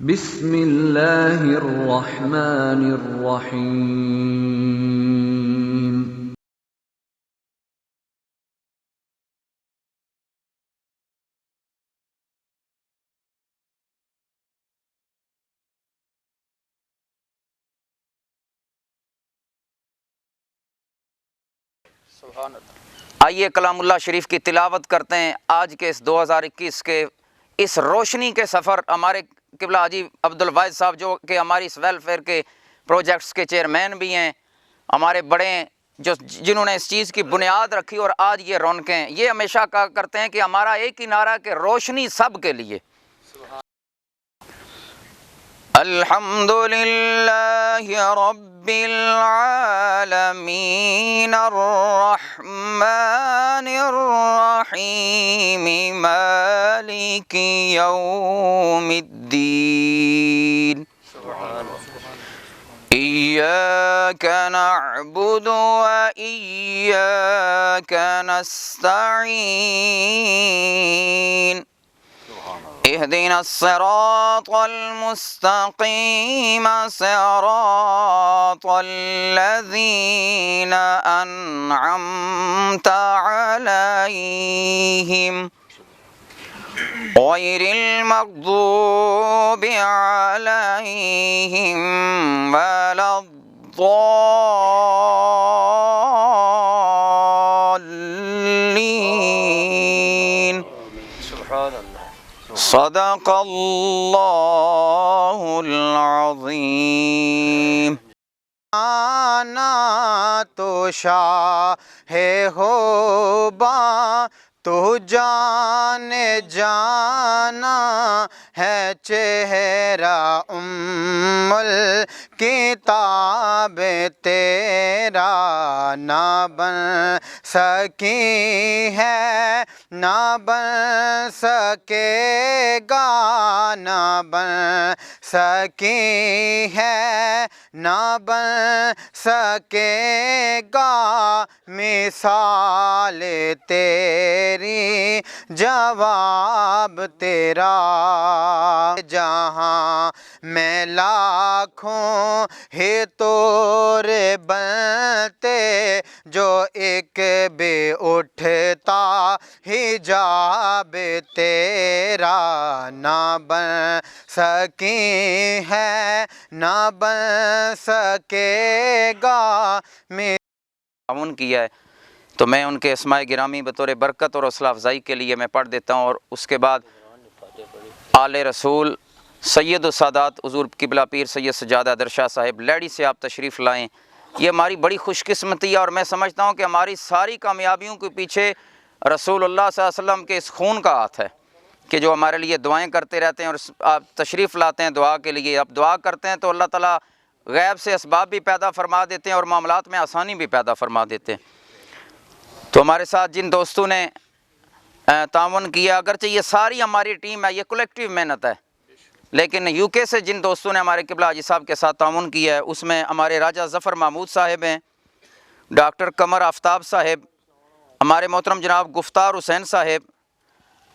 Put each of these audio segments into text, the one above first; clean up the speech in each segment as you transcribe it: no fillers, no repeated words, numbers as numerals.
بسم اللہ الرحمن الرحیم۔ آئیے کلام اللہ شریف کی تلاوت کرتے ہیں آج کے اس 2021 کے اس روشنی کے سفر۔ ہمارے قبلہ حاجی عبد الواحد صاحب جو کہ ہماری اس ویلفیئر کے پروجیکٹس کے چیئرمین بھی ہیں، ہمارے بڑے ہیں، جنہوں نے اس چیز کی بنیاد رکھی اور آج یہ رونقیں، یہ ہمیشہ کہا کرتے ہیں کہ ہمارا ایک ہی نعرہ کہ روشنی سب کے لیے۔ الحمدللہ رب العالمین الرحمن الرحیم مالک یوم الدین ایاک نعبد و ایاک نستعین اهدنا الصراط المستقيم صراط الذين أنعمت عليهم غير المغضوب عليهم ولا الضالين۔ صدق اللہ العظیم۔ آنا تو شاہ ہوبا تو جان جانا ہے چہرہ ام الکتاب تیرا نہ بن سکی ہے نہ بن سکے گا نہ بن سکی ہے نہ بن سکے گا مثال تیری جواب تیرا۔ جہاں میں لاکھوں ہی تورے بنتے جو ایک بھی اٹھتا حجاب تیرا نہ بن سکی ہے نہ بن سکے گا۔ تعاون کیا ہے تو میں ان کے اسماء گرامی بطور برکت اور حوصلہ افزائی کے لیے میں پڑھ دیتا ہوں، اور اس کے بعد آل رسول سید السادات حضور قبلہ پیر سید سجاد حیدر شاہ صاحب لیڈی سے آپ تشریف لائیں۔ یہ ہماری بڑی خوش قسمتی ہے، اور میں سمجھتا ہوں کہ ہماری ساری کامیابیوں کے پیچھے رسول اللہ صلی اللہ علیہ وسلم کے اس خون کا ہاتھ ہے کہ جو ہمارے لیے دعائیں کرتے رہتے ہیں، اور آپ تشریف لاتے ہیں دعا کے لیے۔ آپ دعا کرتے ہیں تو اللہ تعالیٰ غیب سے اسباب بھی پیدا فرما دیتے ہیں اور معاملات میں آسانی بھی پیدا فرما دیتے ہیں۔ تو ہمارے ساتھ جن دوستوں نے تعاون کیا، اگرچہ یہ ساری ہماری ٹیم ہے، یہ کولیکٹیو محنت ہے، لیکن یو کے سے جن دوستوں نے ہمارے قبلہ حاجی صاحب کے ساتھ تعاون کیا ہے، اس میں ہمارے راجہ ظفر محمود صاحب ہیں، ڈاکٹر قمر آفتاب صاحب، ہمارے محترم جناب گفتار حسین صاحب،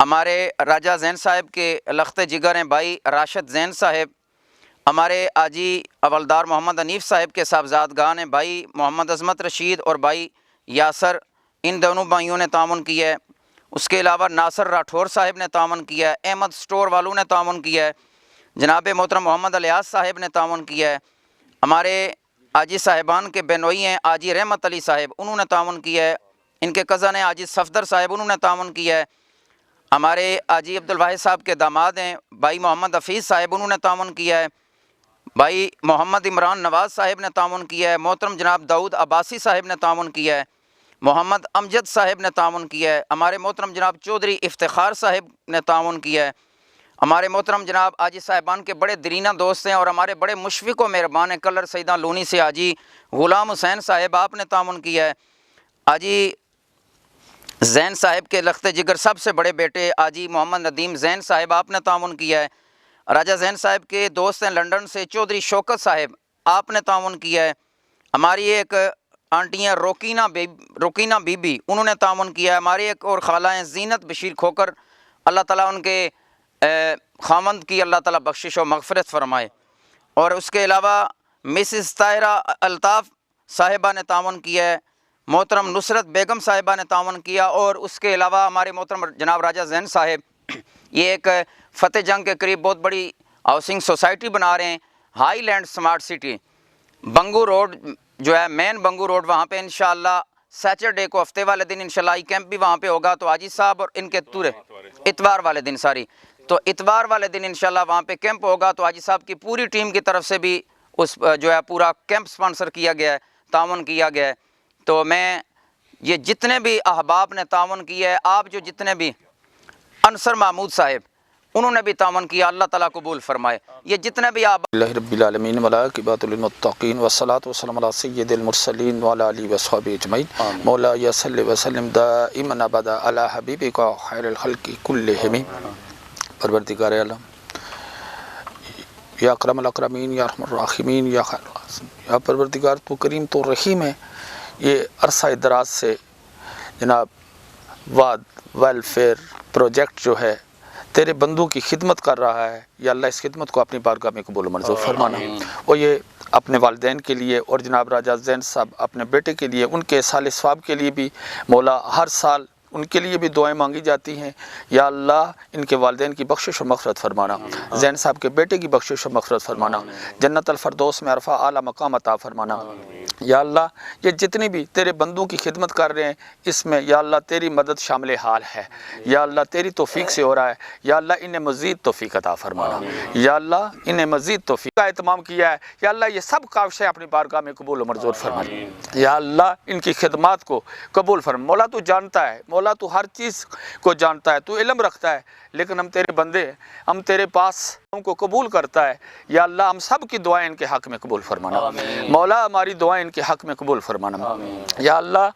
ہمارے راجہ زین صاحب کے لخت جگر ہیں بھائی راشد زین صاحب، ہمارے آجی اولدار محمد حنیف صاحب کے صاحبزادگان ہیں بھائی محمد عظمت رشید اور بھائی یاسر، ان دونوں بھائیوں نے تعاون کیا ہے۔ اس کے علاوہ ناصر راٹھور صاحب نے تعاون کیا ہے، احمد سٹور والوں نے تعاون کیا ہے، جناب محترم محمد الیاس صاحب نے تعاون کیا ہے، ہمارے آجی صاحبان کے بینوئی ہیں آجی رحمت علی صاحب، انہوں نے تعاون کیا ہے، ان کے کزن ہیں آجی صفدر صاحب، انہوں نے تعاون کیا ہے، ہمارے آجی عبد الواحد صاحب کے داماد ہیں بھائی محمد حفیظ صاحب، انہوں نے تعاون کیا ہے، بھائی محمد عمران نواز صاحب نے تعاون کیا ہے، محترم جناب داؤد عباسی صاحب نے تعاون کیا ہے، محمد امجد صاحب نے تعاون کیا ہے، ہمارے محترم جناب چودھری افتخار صاحب نے تعاون کیا ہے، ہمارے محترم جناب آجی صاحبان کے بڑے درینہ دوست ہیں اور ہمارے بڑے مشفق و مہربان ہیں کلر سیدہ لونی سے آجی غلام حسین صاحب، آپ نے تعاون کیا ہے، آجی زین صاحب کے لخت جگر سب سے بڑے بیٹے آجی محمد ندیم زین صاحب، آپ نے تعاون کیا ہے، راجہ زین صاحب کے دوست ہیں لنڈن سے چودھری شوکت صاحب، آپ نے تعاون کیا ہے، ہماری ایک آنٹی ہیں روکینہ بی بی، انہوں نے تعاون کیا ہے، ہماری ایک اور خالہ ہیں زینت بشیر کھوکر، اللہ تعالیٰ ان کے خامند کی اللہ تعالیٰ بخشش و مغفرت فرمائے۔ اور اس کے علاوہ مسز طاہرہ الطاف صاحبہ نے تعاون کیا ہے، محترم نصرت بیگم صاحبہ نے تعاون کیا، اور اس کے علاوہ ہمارے محترم جناب راجہ زین صاحب یہ ایک فتح جنگ کے قریب بہت بڑی ہاؤسنگ سوسائٹی بنا رہے ہیں، ہائی لینڈ سمارٹ سٹی، بنگو روڈ جو ہے مین بنگو روڈ، وہاں پہ انشاءاللہ سیچرڈے کو ہفتے والے دن انشاءاللہ ای کیمپ بھی وہاں پہ ہوگا۔ تو حاجی صاحب اور ان کے پورے اتوار والے دن تو اتوار والے دن انشاءاللہ وہاں پہ کیمپ ہوگا، تو حاجی صاحب کی پوری ٹیم کی طرف سے بھی اس جو ہے پورا کیمپ سپانسر کیا گیا ہے، تعاون کیا گیا ہے۔ تو میں یہ جتنے بھی احباب نے تعاون کیا ہے، آپ جو جتنے بھی انصر محمود صاحب انہوں نے بھی تعاون کیا، اللہ تعالیٰ قبول فرمائے۔ یہ جتنے بھی آپ اللہ رب العالمین والعاقبۃ للمتقین والصلاۃ والسلام علی سید المرسلین وعلی آلہ وصحبہ اجمعین۔ مولا یا صلی وسلم دائما ابدا علی حبیبک خیر الخلق کلہم۔ پروردگار عالم، یا اکرم الاکرمین، یا رحم الراحمین، یا خیر الراحمین، یا پروردگار تو کریم تو رحیم ہے۔ یہ عرصہ دراز سے جناب واد ویلفیئر پروجیکٹ جو ہے تیرے بندوں کی خدمت کر رہا ہے، یا اللہ اس خدمت کو اپنی بارگاہ میں قبول و منظور فرمانا، اور یہ اپنے والدین کے لیے اور جناب راجہ زین صاحب اپنے بیٹے کے لیے، ان کے سال ثواب کے لیے بھی مولا ہر سال ان کے لیے بھی دعائیں مانگی جاتی ہیں۔ یا اللہ ان کے والدین کی بخشش و مغفرت فرمانا، زین صاحب کے بیٹے کی بخشش و مغفرت فرمانا، جنت الفردوس میں عرفہ اعلیٰ مقام عطا فرمانا۔ یا اللہ یہ جتنی بھی تیرے بندوں کی خدمت کر رہے ہیں، اس میں یا اللہ تیری مدد شامل حال ہے، یا اللہ تیری توفیق سے ہو رہا ہے، یا اللہ انہیں مزید توفیق عطا فرمانا، یا اللہ انہیں مزید توفیق کا اہتمام کیا ہے، یا اللہ یہ سب کاوشیں اپنی بارگاہ میں قبول و منظور فرمانا، یا اللہ ان کی خدمات کو قبول فرما۔ مولا تو جانتا ہے، مولا تو ہر چیز کو جانتا ہے، تو علم رکھتا ہے، لیکن ہم تیرے بندے ہیں، ہم تیرے پاس ہم کو قبول کرتا ہے۔ یا اللہ ہم سب کی دعائیں ان کے حق میں قبول فرمانا، مولا ہماری دعائیں ان کے حق میں قبول فرمانا۔ یا اللہ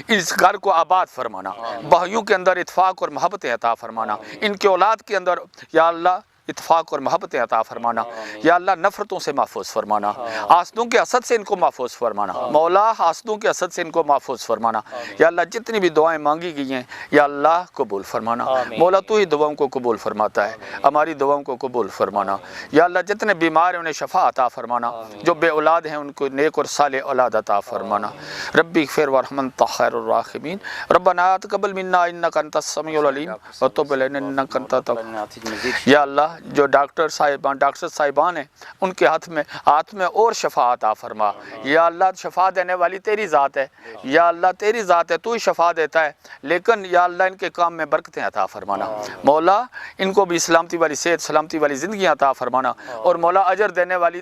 اس گھر کو آباد فرمانا، بھائیوں کے اندر اتفاق اور محبتیں عطا فرمانا، ان کے اولاد کے اندر یا اللہ اتفاق اور محبتیں عطا فرمانا، یا اللہ نفرتوں سے محفوظ فرمانا، حاسدوں کے حسد سے ان کو محفوظ فرمانا، مولا حاسدوں کے حسد سے ان کو محفوظ فرمانا۔ یا اللہ جتنی بھی دعائیں مانگی گئی ہیں یا اللہ قبول فرمانا، مولا تو ہی دعاؤں کو قبول فرماتا ہے، ہماری دعاؤں کو قبول فرمانا۔ یا اللہ جتنے بیمار ہیں انہیں شفا عطا فرمانا، جو بے اولاد ہیں ان کو نیک اور صالح اولاد عطا فرمانا۔ ربی اغفر وارحم انت خیر الراحمین، ربنا تقبل منا انک انت السمیع العلیم وتب علینا انک انت التواب۔ یا اللہ جو ڈاکٹر صاحبان ہیں ان کے ہاتھ میں اور شفا عطا فرما۔ یا اللہ شفا دینے والی تیری ذات ہے، یا اللہ تیری ذات ہے، تو ہی شفا دیتا ہے، لیکن یا اللہ ان کے کام میں برکتیں عطا فرمانا، مولا ان کو بھی سلامتی والی صحت، سلامتی والی زندگی عطا فرمانا، اور مولا اجر دینے والی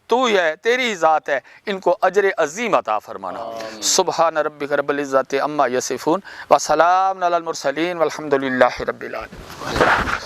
تو ہی ہے، تیری ہی ذات ہے، ان کو اجر عظیم عطا فرمانا۔ سبحان ربک رب العزت عما یصفون وسلام علی المرسلین والحمد للہ رب العالمین۔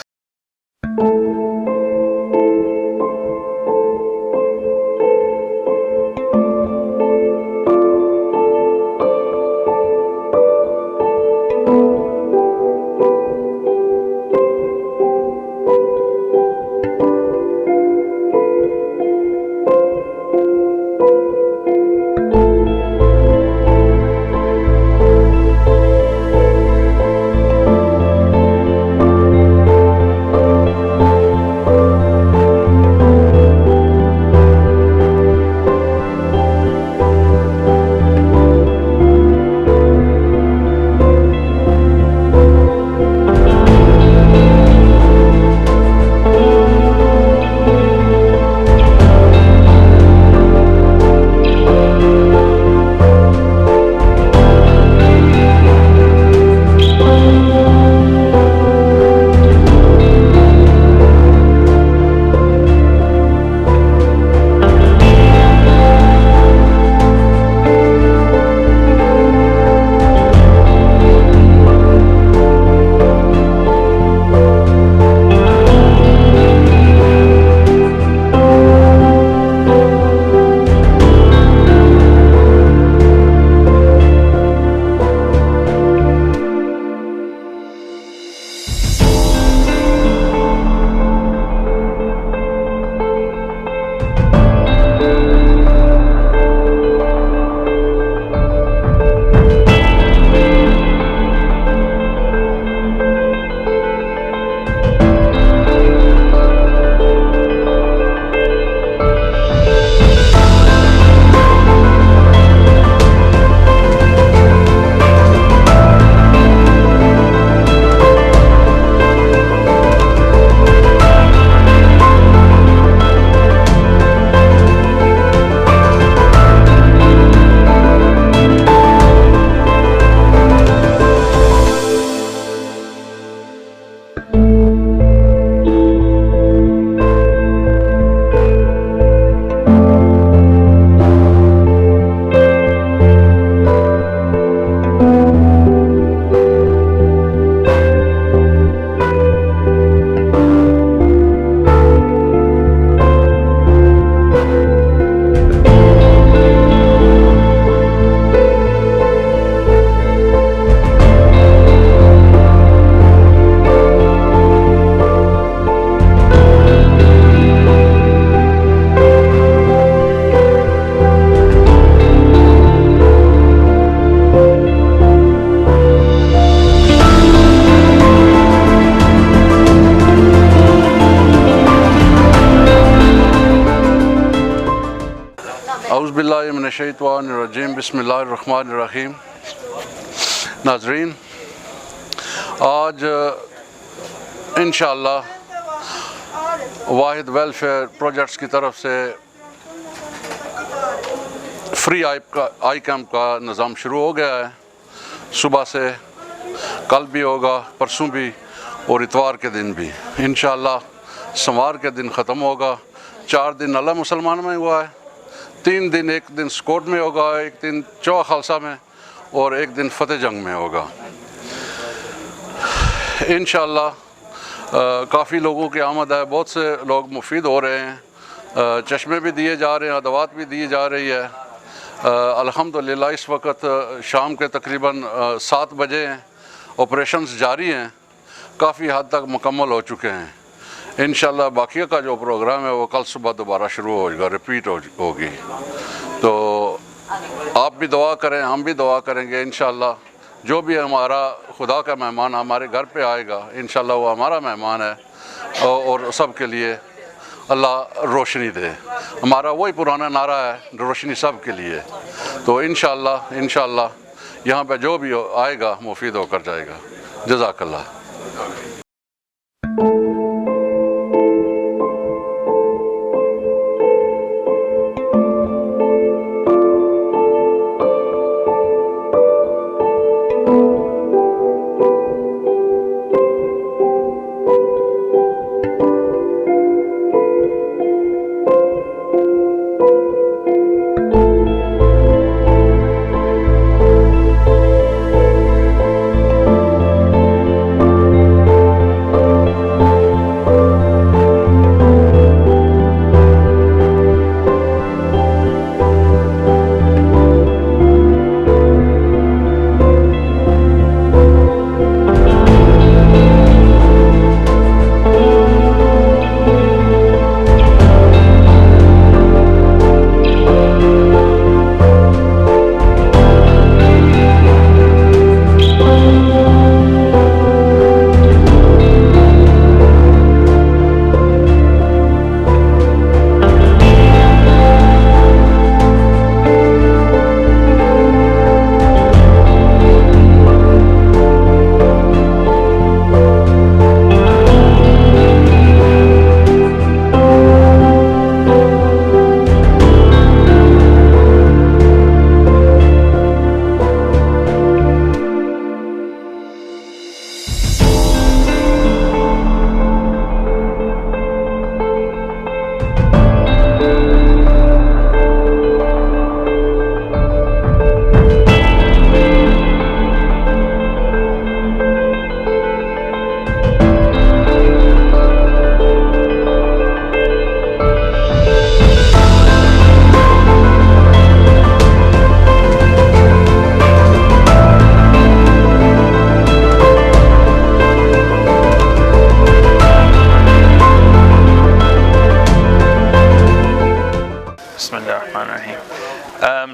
اعوذ باللہ من الشیطان الرجیم بسم اللہ الرحمن الرحیم. ناظرین، آج انشاءاللہ واحد ویلفیئر پروجیکٹس کی طرف سے فری آئی کیمپ کا نظام شروع ہو گیا ہے. صبح سے کل بھی ہوگا، پرسوں بھی اور اتوار کے دن بھی. انشاءاللہ سوار کے دن ختم ہوگا. 4 دن اللہ مسلمان میں ہوا ہے، 3 دن، ایک دن سکوٹ میں ہوگا، ایک دن چوہ خالصہ میں، اور ایک دن فتح جنگ میں ہوگا. انشاءاللہ کافی لوگوں کی آمد ہے، بہت سے لوگ مفید ہو رہے ہیں، چشمے بھی دیے جا رہے ہیں، ادوات بھی دی جا رہی ہے. الحمدللہ اس وقت شام کے تقریباً 7 بجے ہیں، آپریشنز جاری ہیں، کافی حد تک مکمل ہو چکے ہیں. انشاءاللہ باقیہ کا جو پروگرام ہے وہ کل صبح دوبارہ شروع ہوگا، ریپیٹ ہوگی. تو آپ بھی دعا کریں، ہم بھی دعا کریں گے. انشاءاللہ جو بھی ہمارا خدا کا مہمان ہمارے گھر پہ آئے گا، انشاءاللہ وہ ہمارا مہمان ہے، اور سب کے لیے اللہ روشنی دے. ہمارا وہی پرانا نعرہ ہے، روشنی سب کے لیے. تو انشاءاللہ یہاں پہ جو بھی آئے گا مفید ہو کر جائے گا. جزاک اللہ.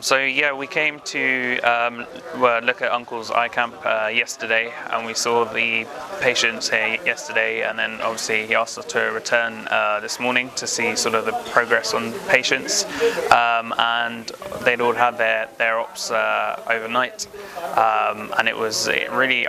So yeah, we came to look at Uncle's eye camp yesterday, and we saw the patients here yesterday, and then obviously he asked us to return this morning to see sort of the progress on patients, and they'd all had their ops overnight, and it was really